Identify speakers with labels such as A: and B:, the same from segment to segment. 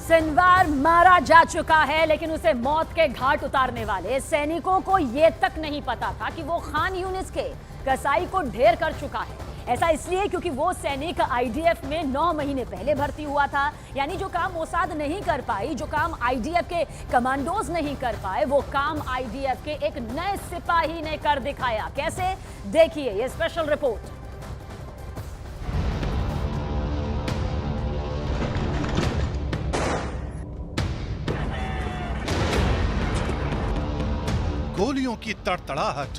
A: Sinwar मारा जा चुका है, लेकिन उसे मौत के घाट उतारने वाले सैनिकों को यह तक नहीं पता था कि वो खान यूनिस के कसाई को ढेर कर चुका है। ऐसा इसलिए क्योंकि वो सैनिक आईडीएफ में 9 महीने पहले भर्ती हुआ था। यानी जो काम मोसाद नहीं कर पाई, जो काम आईडीएफ के कमांडोज नहीं कर पाए, वो काम आईडीएफ के एक नए सिपाही ने कर दिखाया। कैसे, देखिए ये स्पेशल रिपोर्ट।
B: गोलियों की तड़तड़ाहट,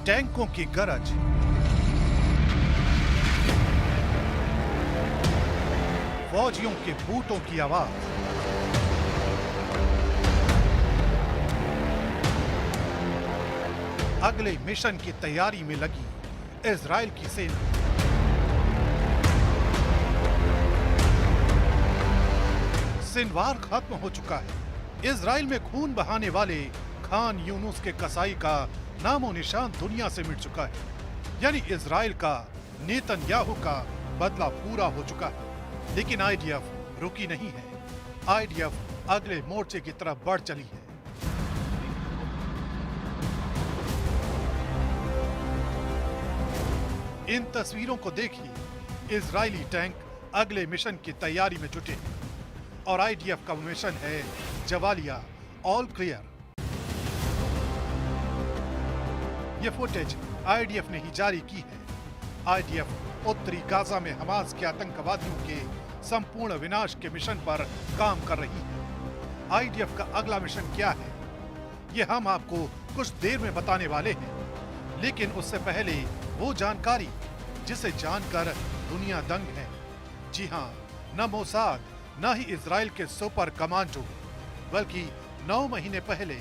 B: टैंकों की गरज, फौजियों के बूटों की आवाज, अगले मिशन की तैयारी में लगी इजराइल की सेना। सिनवार खत्म हो चुका है। इजराइल में खून बहाने वाले खान यूनुस के कसाई का नामो निशान दुनिया से मिट चुका है। यानी इजराइल का नेतन्याहू का बदला पूरा हो चुका है। लेकिन आईडीएफ रुकी नहीं है। आईडीएफ अगले मोर्चे की तरफ बढ़ चली है। इन तस्वीरों को देखिए। इजरायली टैंक अगले मिशन की तैयारी में जुटे हैं और आईडीएफ का मिशन है जवालिया ऑल क्लियर। यह फुटेज आईडीएफ ने ही जारी की है। आईडीएफ उत्तरी गाजा में हमास के आतंकवादियों के संपूर्ण विनाश के मिशन पर काम कर रही है। आईडीएफ का अगला मिशन क्या है, यह हम आपको कुछ देर में बताने वाले हैं। लेकिन उससे पहले वो जानकारी जिसे जानकर दुनिया दंग है। जी हाँ, न मोसाद न ही इजराइल के सुपर कमांडो, बल्कि 9 महीने पहले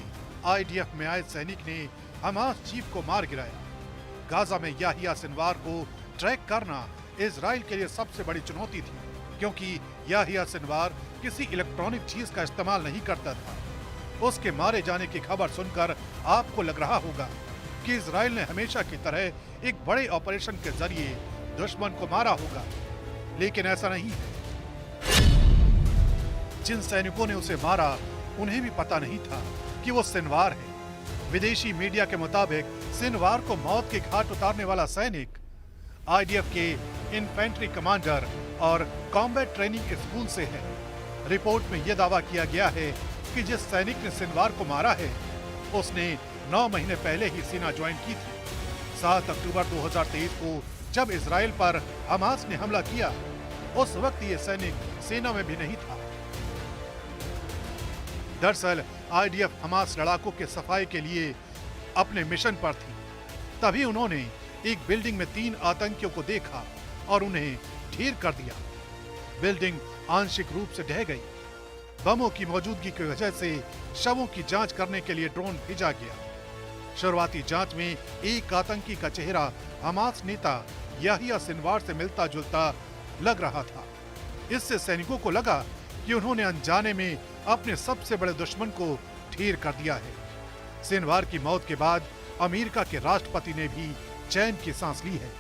B: आईडीएफ में आए सैनिक ने हमास चीफ को मार गिराया। गाजा में याहिया सिनवार को ट्रैक करना इजराइल के लिए सबसे बड़ी चुनौती थी, क्योंकि याहिया सिनवार किसी इलेक्ट्रॉनिक चीज का इस्तेमाल नहीं करता था। उसके मारे जाने की खबर सुनकर आपको लग रहा होगा कि इजराइल ने हमेशा की तरह एक बड़े ऑपरेशन के जरिए दुश्मन को मारा होगा, लेकिन ऐसा नहीं है। जिन सैनिकों ने उसे मारा उन्हें भी पता नहीं था कि वो सिनवार है। विदेशी मीडिया के मुताबिक सिनवार को मौत के घाट उतारने वाला सैनिक आईडीएफ के इन्फेंट्री कमांडर और कॉम्बैट ट्रेनिंग स्कूल से है। रिपोर्ट में यह दावा किया गया है कि जिस सैनिक ने सिनवार को मारा है उसने 9 महीने पहले ही सेना ज्वाइन की थी। 7 अक्टूबर 2023 को जब इजराइल पर हमास ने हमला किया, उस वक्त ये सैनिक सेना में भी नहीं था। दरअसल आईडीएफ हमास लड़ाकों के सफाई के लिए अपने मिशन पर थी। तभी उन्होंने एक बिल्डिंग में 3 आतंकियों को देखा और उन्हें ढेर कर दिया। बिल्डिंग आंशिक रूप से ढह गई। बमों की मौजूदगी की वजह से शवों की जांच करने के लिए ड्रोन भेजा गया। शुरुआती जांच में एक आतंकी का चेहरा हमास नेता याहिया सिनवार से मिलता जुलता लग रहा था। इससे सैनिकों को लगा कि उन्होंने अनजाने में अपने सबसे बड़े दुश्मन को ढेर कर दिया है। सिनवार की मौत के बाद अमेरिका के राष्ट्रपति ने भी चैन की सांस ली है।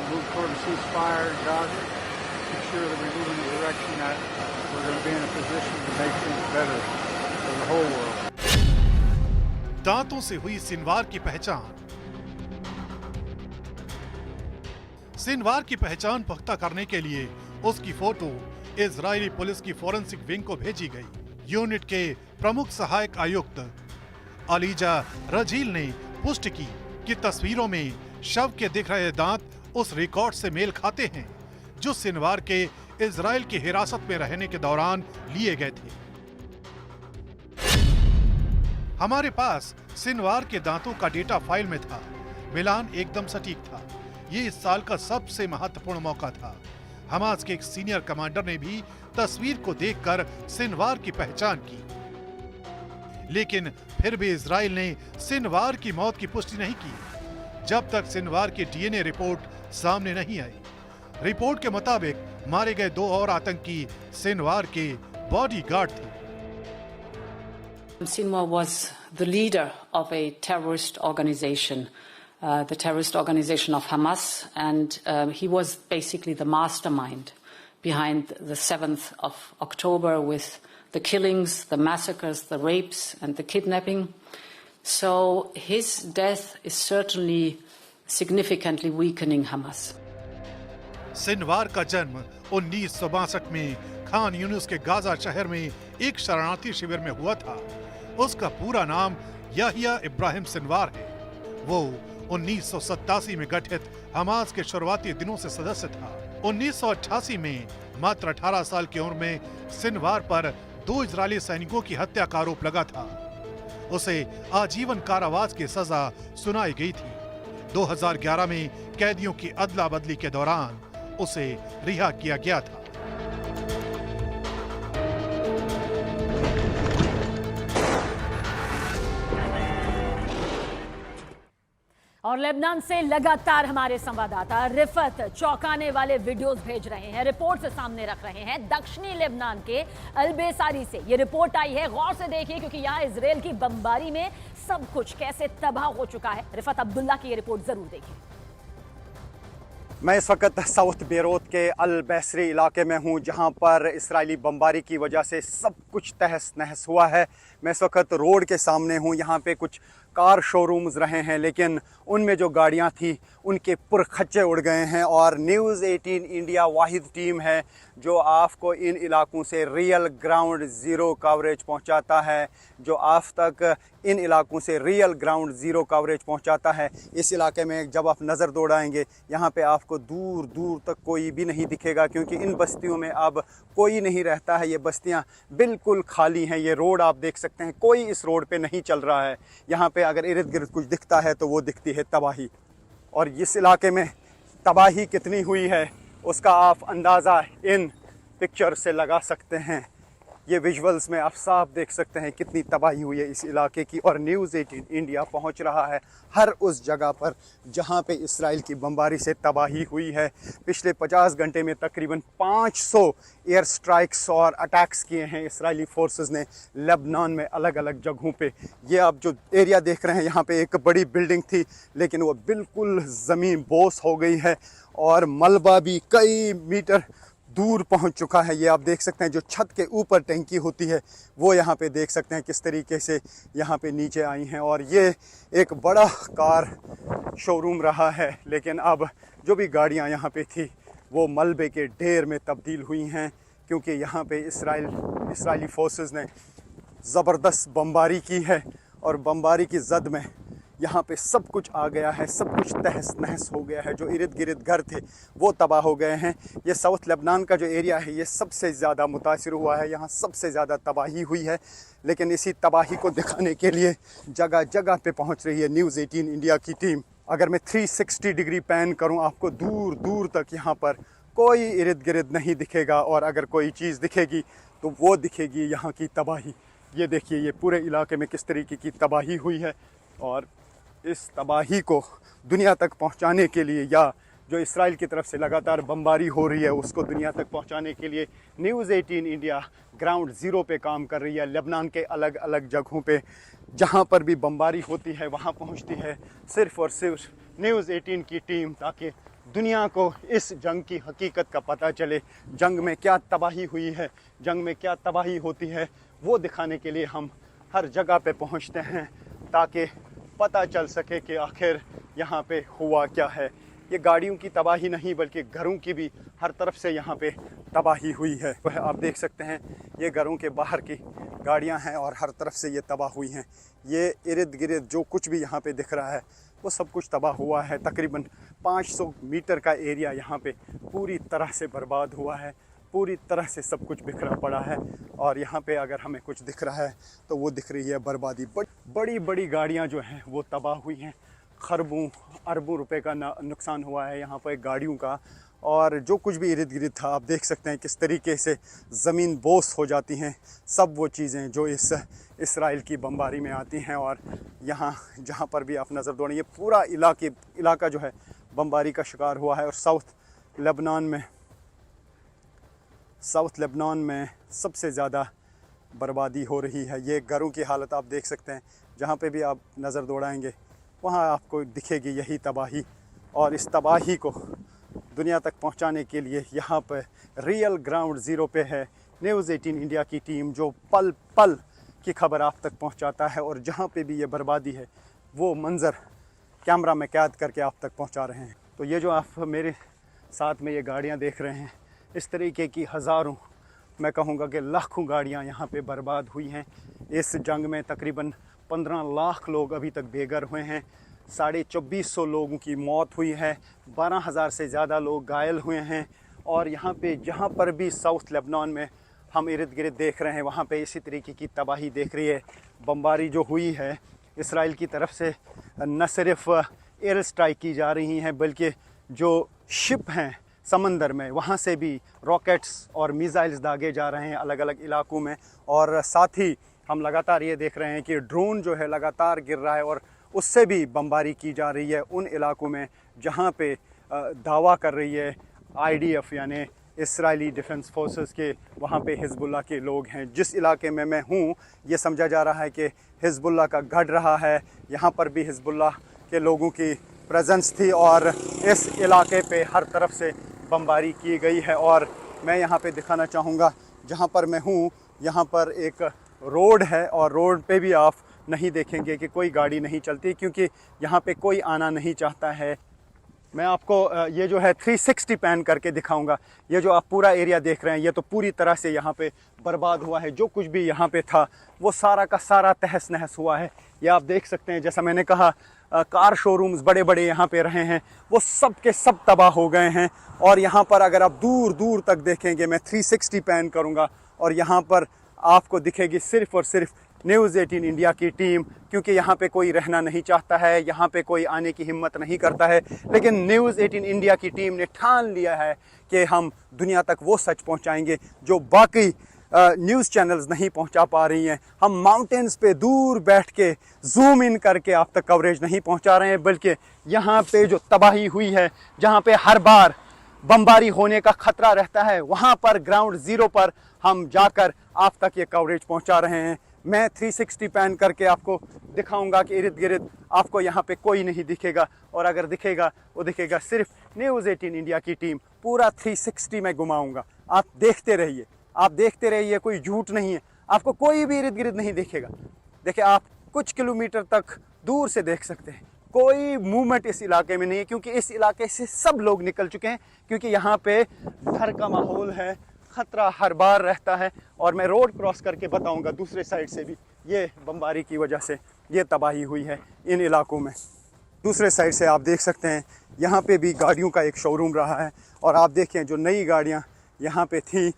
C: move toward a ceasefire in Gaza, ensure that we move in the direction that we're going to be in a position to make things better for the whole world.
B: दांतों से हुई सिनवार की पहचान। सिनवार की पहचान पुख्ता करने के लिए उसकी फोटो इजरायली पुलिस की फोरेंसिक विंग को भेजी गई। यूनिट के प्रमुख सहायक आयुक्त अलीजा रजील ने पुष्टि की कि तस्वीरों में शव के दिख रहे दांत उस रिकॉर्ड से मेल खाते हैं जो सिनवार के इजराइल की हिरासत में रहने के दौरान लिए गए थे। हमारे पास सिनवार के दांतों का डेटा फाइल में था। मिलान एकदम सटीक था। ये इस साल का सबसे महत्वपूर्ण मौका था। हमास के एक सीनियर कमांडर ने भी तस्वीर को देखकर सिनवार की पहचान की। लेकिन फिर भी इजराइल ने सिनवार की मौत की पुष्टि नहीं की जब तक सिनवार की डीएनए रिपोर्ट सामने नहीं आई। रिपोर्ट के मुताबिक मारे गए 2 और आतंकी सिनवार के बॉडीगार्ड थे।
D: Sinwar was the leader of a terrorist organization, the terrorist organization of Hamas, and he was basically the mastermind behind the 7th of October with the killings, the massacres, the rapes, and the kidnapping. So his death is certainly significantly weakening Hamas.
B: Sinwar का जन्म 1962 में खान यूनुस के Gaza शहर में एक शरणार्थी शिविर में हुआ था। उसका पूरा नाम याहिया इब्राहिम सिनवार है। वो 1987 में गठित हमास के शुरुआती दिनों से सदस्य था। 1988 में मात्र 18 साल की उम्र में सिनवार पर 2 इजरायली सैनिकों की हत्या का आरोप लगा था। उसे आजीवन कारावास की सजा सुनाई गई थी। 2011 में कैदियों की अदला बदली के दौरान उसे रिहा किया गया था।
A: और लेबनान से लगातार हमारे संवाददाता रिफत चौंकाने वाले वीडियोस भेज रहे हैं, रिपोर्ट से सामने रख रहे हैं। दक्षिणी लेबनान के अलबेसारी से ये रिपोर्ट आई है, गौर से देखिए क्योंकि यहाँ इजराइल की बमबारी में सब कुछ कैसे तबाह हो चुका है। रिफत अब्दुल्ला की ये रिपोर्ट जरूर देखिए।
E: मैं इस वक्त साउथ बेरूत के अल-बेसरी इलाके में हूँ, जहाँ पर इस्राएली बमबारी की वजह से सब कुछ तहस नहस हुआ है। मैं इस वक्त रोड के सामने हूँ। यहाँ पे कुछ कार शोरूम्स रहे हैं, लेकिन उनमें जो गाड़ियाँ थी उनके पुरखच्चे उड़ गए हैं। और न्यूज़ 18 इंडिया वाहिद टीम है जो आपको इन इलाकों से रियल ग्राउंड ज़ीरो कवरेज पहुँचाता है, जो आज तक इन इलाकों से रियल ग्राउंड ज़ीरो कवरेज पहुँचाता है। इस इलाके में जब आप नज़र दौड़ाएंगे, यहाँ पे आपको दूर दूर तक कोई भी नहीं दिखेगा, क्योंकि इन बस्तियों में अब कोई नहीं रहता है। ये बस्तियाँ बिल्कुल खाली हैं। ये रोड आप देख सकते हैं, कोई इस रोड पे नहीं चल रहा है। यहाँ पे अगर इर्द गिर्द कुछ दिखता है तो वो दिखती है तबाही। और इस इलाके में तबाही कितनी हुई है उसका आप अंदाज़ा इन पिक्चर से लगा सकते हैं। ये विजुअल्स में आप साफ देख सकते हैं कितनी तबाही हुई है इस इलाके की। और न्यूज़ 18 इंडिया पहुंच रहा है हर उस जगह पर जहां पे इसराइल की बमबारी से तबाही हुई है। पिछले 50 घंटे में तकरीबन 500 एयर स्ट्राइक्स और अटैक्स किए हैं इसराइली फोर्सेस ने लेबनान में अलग अलग जगहों पे। ये आप जो एरिया देख रहे हैं, यहाँ पे एक बड़ी बिल्डिंग थी, लेकिन वो बिल्कुल ज़मीन बोस हो गई है और मलबा भी कई मीटर दूर पहुंच चुका है। ये आप देख सकते हैं, जो छत के ऊपर टंकी होती है वो यहाँ पे देख सकते हैं किस तरीके से यहाँ पे नीचे आई हैं। और ये एक बड़ा कार शोरूम रहा है, लेकिन अब जो भी गाड़ियाँ यहाँ पे थी वो मलबे के ढेर में तब्दील हुई हैं, क्योंकि यहाँ पे इसराइली फोर्सेस ने ज़बरदस्त बमबारी की है। और बमबारी की जद में यहाँ पे सब कुछ आ गया है, सब कुछ तहस नहस हो गया है। जो इर्द गिर्द घर थे वो तबाह हो गए हैं। ये साउथ लेबनान का जो एरिया है ये सबसे ज़्यादा मुतासिर हुआ है, यहाँ सबसे ज़्यादा तबाही हुई है। लेकिन इसी तबाही को दिखाने के लिए जगह जगह पे पहुँच रही है न्यूज़ 18 इंडिया की टीम। अगर मैं 360 डिग्री पैन करूँ, आपको दूर दूर तक यहाँ पर कोई इर्द गिर्द नहीं दिखेगा, और अगर कोई चीज़ दिखेगी तो वो दिखेगी यहाँ की तबाही। ये देखिए, ये पूरे इलाके में किस तरीके की तबाही हुई है। और इस तबाही को दुनिया तक पहुंचाने के लिए, या जो इसराइल की तरफ से लगातार बमबारी हो रही है उसको दुनिया तक पहुंचाने के लिए न्यूज़ 18 इंडिया ग्राउंड ज़ीरो पे काम कर रही है। लेबनान के अलग अलग जगहों पे जहां पर भी बमबारी होती है वहां पहुंचती है सिर्फ़ और सिर्फ न्यूज़ 18 की टीम, ताकि दुनिया को इस जंग की हकीकत का पता चले। जंग में क्या तबाही हुई है, जंग में क्या तबाही होती है, वो दिखाने के लिए हम हर जगह पे पहुंचते हैं, ताकि पता चल सके कि आखिर यहाँ पे हुआ क्या है। ये गाड़ियों की तबाही नहीं बल्कि घरों की भी हर तरफ से यहाँ पे तबाही हुई है। वह आप देख सकते हैं, ये घरों के बाहर की गाड़ियाँ हैं और हर तरफ से ये तबाह हुई हैं। ये इर्द गिर्द जो कुछ भी यहाँ पे दिख रहा है वो सब कुछ तबाह हुआ है। तकरीबन 500 मीटर का एरिया यहाँ पे पूरी तरह से बर्बाद हुआ है, पूरी तरह से सब कुछ बिखरा पड़ा है। और यहाँ पे अगर हमें कुछ दिख रहा है तो वो दिख रही है बर्बादी। बड़ी बड़ी गाड़ियाँ जो हैं वो तबाह हुई हैं, खरबों अरबों रुपए का नुकसान हुआ है यहाँ पर गाड़ियों का। और जो कुछ भी इर्द गिर्द था आप देख सकते हैं किस तरीके से ज़मीन बोस हो जाती हैं। सब वो चीज़ें जो इस इसराइल की बमबारी में आती हैं। और यहाँ जहाँ पर भी आप नज़र दौड़ें, ये पूरा इलाका जो है बमबारी का शिकार हुआ है। और साउथ लेबनान में सबसे ज़्यादा बर्बादी हो रही है। ये घरों की हालत आप देख सकते हैं, जहाँ पे भी आप नज़र दौड़ाएंगे वहाँ आपको दिखेगी यही तबाही। और इस तबाही को दुनिया तक पहुंचाने के लिए यहाँ पर रियल ग्राउंड ज़ीरो पे है न्यूज़ 18 इंडिया की टीम, जो पल पल की खबर आप तक पहुंचाता है। और जहाँ पे भी ये बर्बादी है वो मंज़र कैमरा में कैद करके आप तक पहुंचा रहे हैं। तो ये जो आप मेरे साथ में ये गाड़ियाँ देख रहे हैं, इस तरीके की हज़ारों, मैं कहूँगा कि लाखों गाड़ियाँ यहाँ पे बर्बाद हुई हैं। इस जंग में तकरीबन 15 लाख लोग अभी तक बेघर हुए हैं। 2450 लोगों की मौत हुई है, 12,000 से ज़्यादा लोग घायल हुए हैं। और यहाँ पे जहाँ पर भी साउथ लेबनान में हम इर्द गिर्द देख रहे हैं वहाँ पे इसी तरीके की तबाही देख रही है। बमबारी जो हुई है इसराइल की तरफ से, न सिर्फ एयर स्ट्राइक की जा रही हैं बल्कि जो शिप हैं समंदर में वहाँ से भी रॉकेट्स और मिसाइल्स दागे जा रहे हैं अलग अलग इलाकों में। और साथ ही हम लगातार ये देख रहे हैं कि ड्रोन जो है लगातार गिर रहा है और उससे भी बमबारी की जा रही है उन इलाकों में जहाँ पे दावा कर रही है IDF यानी इसराइली डिफेंस फोर्सेस के, वहाँ पे हिजबुल्लाह के लोग हैं। जिस इलाके में मैं हूँ ये समझा जा रहा है कि हिजबुल्लाह का गढ़ रहा है, यहाँ पर भी हिजबुल्लाह के लोगों की प्रेजेंस थी और इस इलाके पे हर तरफ से बमबारी की गई है। और मैं यहाँ पे दिखाना चाहूँगा जहाँ पर मैं हूँ, यहाँ पर एक रोड है और रोड पे भी आप नहीं देखेंगे कि कोई गाड़ी नहीं चलती, क्योंकि यहाँ पे कोई आना नहीं चाहता है। मैं आपको ये जो है 360 पैन करके दिखाऊंगा। ये जो आप पूरा एरिया देख रहे हैं ये तो पूरी तरह से यहाँ पे बर्बाद हुआ है। जो कुछ भी यहाँ पे था वो सारा का सारा तहस नहस हुआ है। ये आप देख सकते हैं, जैसा मैंने कहा कार शोरूम्स बड़े बड़े यहाँ पे रहे हैं वो सब के सब तबाह हो गए हैं। और यहाँ पर अगर आप दूर दूर तक देखेंगे, मैं 360 पैन करूँगा और यहाँ पर आपको दिखेगी सिर्फ़ और सिर्फ न्यूज़ 18 इंडिया की टीम, क्योंकि यहाँ पे कोई रहना नहीं चाहता है, यहाँ पे कोई आने की हिम्मत नहीं करता है। लेकिन न्यूज़ 18 इंडिया की टीम ने ठान लिया है कि हम दुनिया तक वो सच पहुँचाएंगे जो बाकी न्यूज़ चैनल्स नहीं पहुँचा पा रही हैं। हम माउंटेन्स पे दूर बैठ के जूम इन करके आप तक कवरेज नहीं पहुँचा रहे हैं, बल्कि यहाँ पे जो तबाही हुई है, जहाँ पे हर बार बमबारी होने का खतरा रहता है, वहाँ पर ग्राउंड ज़ीरो पर हम जाकर आप तक ये कवरेज पहुँचा रहे हैं। मैं 360 पैन करके आपको दिखाऊंगा कि इर्द गिर्द आपको यहाँ पे कोई नहीं दिखेगा, और अगर दिखेगा वो दिखेगा सिर्फ न्यूज़ 18 इंडिया की टीम। पूरा 360 में घुमाऊंगा, आप देखते रहिए, कोई झूठ नहीं है। आपको कोई भी इर्द गिर्द नहीं दिखेगा। देखिए, आप कुछ किलोमीटर तक दूर से देख सकते हैं, कोई मूवमेंट इस इलाके में नहीं है, क्योंकि इस इलाके से सब लोग निकल चुके हैं, क्योंकि यहाँ पे डर का माहौल है, ख़तरा हर बार रहता है। और मैं रोड क्रॉस करके बताऊंगा दूसरे साइड से भी ये बमबारी की वजह से ये तबाही हुई है इन इलाकों में। दूसरे साइड से आप देख सकते हैं यहाँ पे भी गाड़ियों का एक शोरूम रहा है, और आप देखें जो नई गाड़ियाँ यहाँ पे थी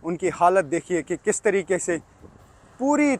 E: उनकी हालत देखिए कि किस तरीके से पूरी